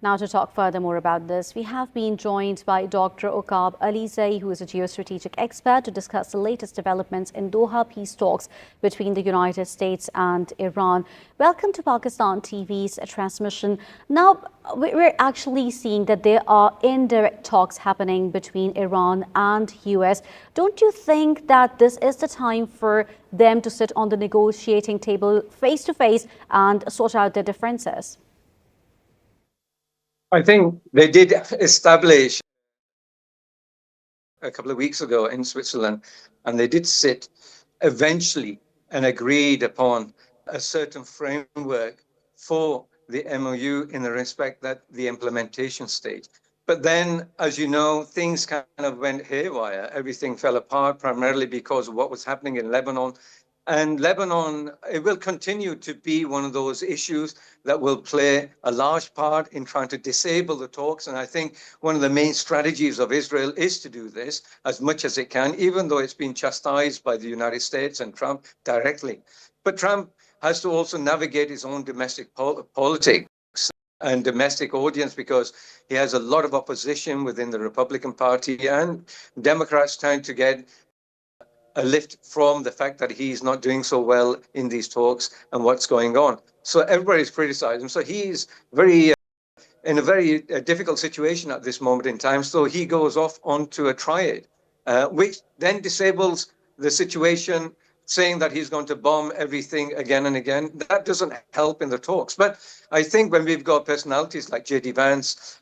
Now, to talk further more about this, we have been joined by Dr. Auqaab Alizai, who is a geostrategic expert, to discuss the latest developments in Doha peace talks between the United States and Iran. Welcome to Pakistan TV's transmission. Now, we're actually seeing that there are indirect talks happening between Iran and US. Don't you think that this is the time for them to sit on the negotiating table face to face and sort out their differences? I think they did establish a couple of weeks ago in Switzerland, and they did sit eventually and agreed upon a certain framework for the MoU in the respect that the implementation stage. But then, as you know, things kind of went haywire. Everything fell apart primarily because of what was happening in Lebanon. And Lebanon, it will continue to be one of those issues that will play a large part in trying to disable the talks. And I think one of the main strategies of Israel is to do this as much as it can, even though it's been chastised by the United States and Trump directly. But Trump has to also navigate his own domestic politics and domestic audience, because he has a lot of opposition within the Republican Party and Democrats trying to get a lift from the fact that he's not doing so well in these talks and what's going on. So everybody's criticized him. So he's in a very difficult situation at this moment in time. So he goes off onto a triad, which then disables the situation, saying that he's going to bomb everything again and again. That doesn't help in the talks. But I think when we've got personalities like J.D. Vance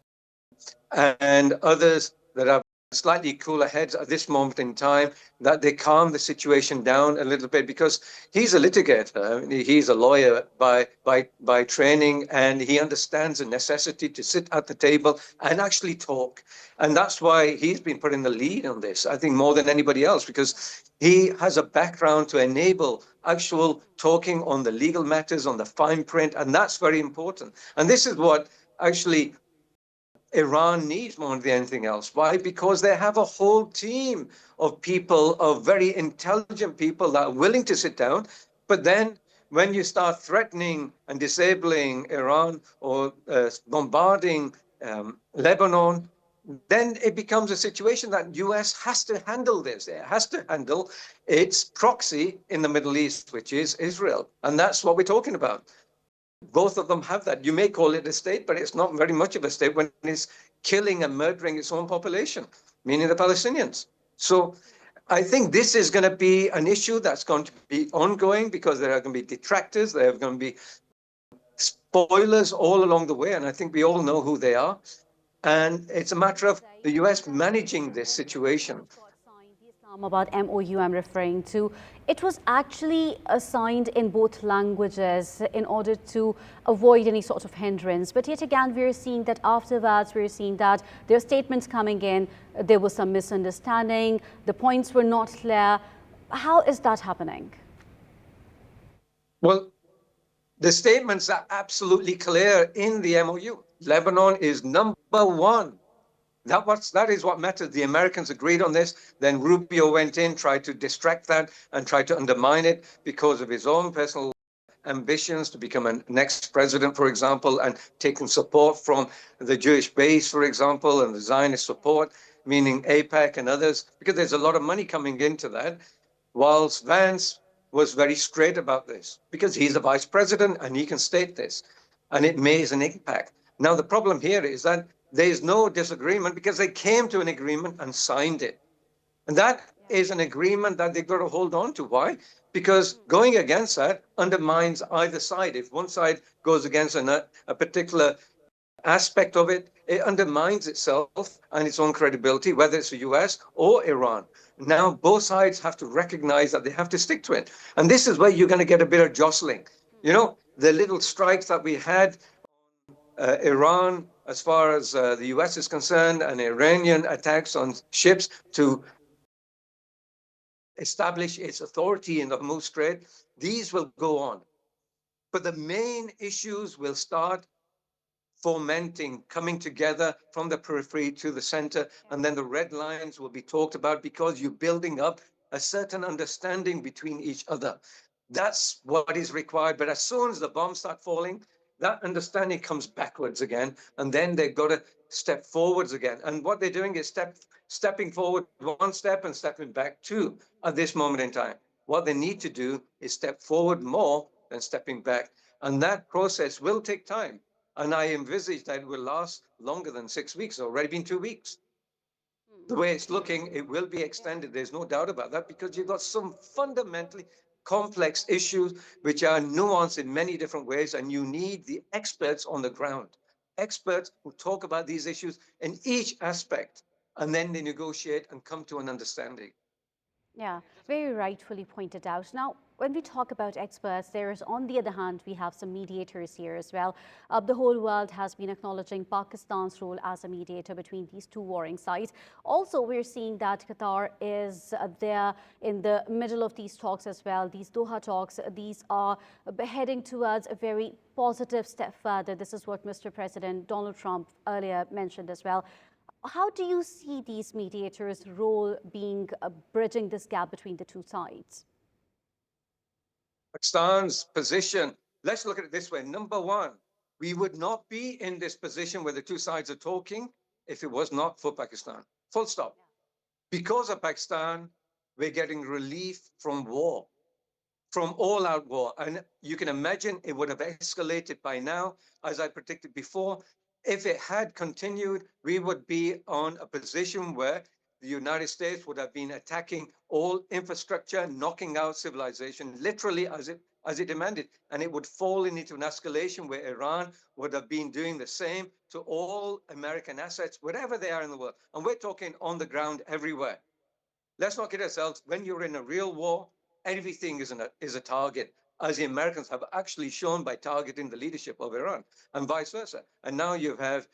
and others that have slightly cooler heads at this moment in time, that they calm the situation down a little bit, because he's a litigator. He's a lawyer by training, and he understands the necessity to sit at the table and actually talk. And that's why he's been put in the lead on this, I think, more than anybody else, because he has a background to enable actual talking on the legal matters, on the fine print, and that's very important. And this is what actually Iran needs more than anything else. Why? Because they have a whole team of people, of very intelligent people that are willing to sit down. But then when you start threatening and disabling Iran or bombarding Lebanon, then it becomes a situation that US has to handle this. It has to handle its proxy in the Middle East, which is Israel. And that's what we're talking about. Both of them have that. You may call it a state, but it's not very much of a state when it's killing and murdering its own population, meaning the Palestinians. So I think this is going to be an issue that's going to be ongoing, because there are going to be detractors, there are going to be spoilers all along the way, and I think we all know who they are. And it's a matter of the US managing this situation. About MoU I'm referring to, it was actually signed in both languages in order to avoid any sort of hindrance. But yet again, we're seeing that after that, we're seeing that there are statements coming in, there was some misunderstanding, the points were not clear. How is that happening? Well, the statements are absolutely clear in the MoU. Lebanon is number one. That is what matters. The Americans agreed on this. Then Rubio went in, tried to distract that and tried to undermine it because of his own personal ambitions to become a next president, for example, and taking support from the Jewish base, for example, and the Zionist support, meaning AIPAC and others, because there's a lot of money coming into that. Whilst Vance was very straight about this, because he's the vice president and he can state this, and it makes an impact. Now, the problem here is that there is no disagreement, because they came to an agreement and signed it. And that is an agreement that they've got to hold on to. Why? Because going against that undermines either side. If one side goes against a particular aspect of it, it undermines itself and its own credibility, whether it's the US or Iran. Now, both sides have to recognize that they have to stick to it. And this is where you're going to get a bit of jostling. You know, the little strikes that we had, Iran, as far as the US is concerned, and Iranian attacks on ships to establish its authority in the Hormuz Strait, these will go on. But the main issues will start fomenting, coming together from the periphery to the center, and then the red lines will be talked about, because you're building up a certain understanding between each other. That's what is required. But as soon as the bombs start falling, that understanding comes backwards again, and then they've got to step forwards again. And what they're doing is stepping forward one step and stepping back two at this moment in time. What they need to do is step forward more than stepping back. And that process will take time. And I envisage that it will last longer than 6 weeks. It's already been 2 weeks. The way it's looking, it will be extended. There's no doubt about that, because you've got some fundamentally complex issues which are nuanced in many different ways, and you need the experts on the ground, experts who talk about these issues in each aspect, and then they negotiate and come to an understanding. Yeah, very rightfully pointed out. Now, when we talk about experts, there is, on the other hand, we have some mediators here as well. The whole world has been acknowledging Pakistan's role as a mediator between these two warring sides. Also, we're seeing that Qatar is there in the middle of these talks as well. These Doha talks, these are heading towards a very positive step further. This is what Mr. President Donald Trump earlier mentioned as well. How do you see these mediators' role being bridging this gap between the two sides? Pakistan's position, let's look at it this way. Number one, we would not be in this position where the two sides are talking if it was not for Pakistan. Full stop. Because of Pakistan, we're getting relief from war, from all-out war. And you can imagine it would have escalated by now, as I predicted before. If it had continued, we would be on a position where the United States would have been attacking all infrastructure, knocking out civilization, literally as it demanded. And it would fall into an escalation where Iran would have been doing the same to all American assets, wherever they are in the world. And we're talking on the ground everywhere. Let's not kid ourselves. When you're in a real war, everything is a target, as the Americans have actually shown by targeting the leadership of Iran, and vice versa. And now you have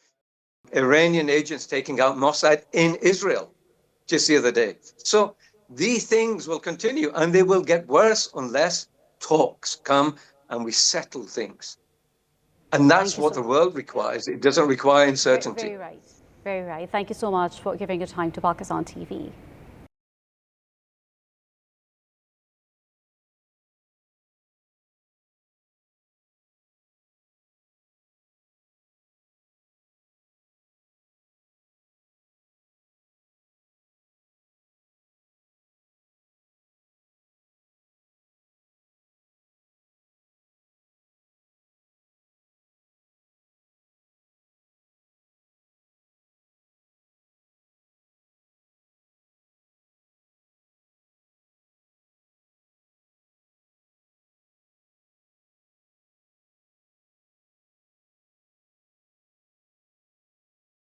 Iranian agents taking out Mossad in Israel just the other day. So these things will continue, and they will get worse unless talks come and we settle things. And that's what the world requires. It doesn't require uncertainty. Very right. Very right. Thank you so much for giving your time to Pakistan TV.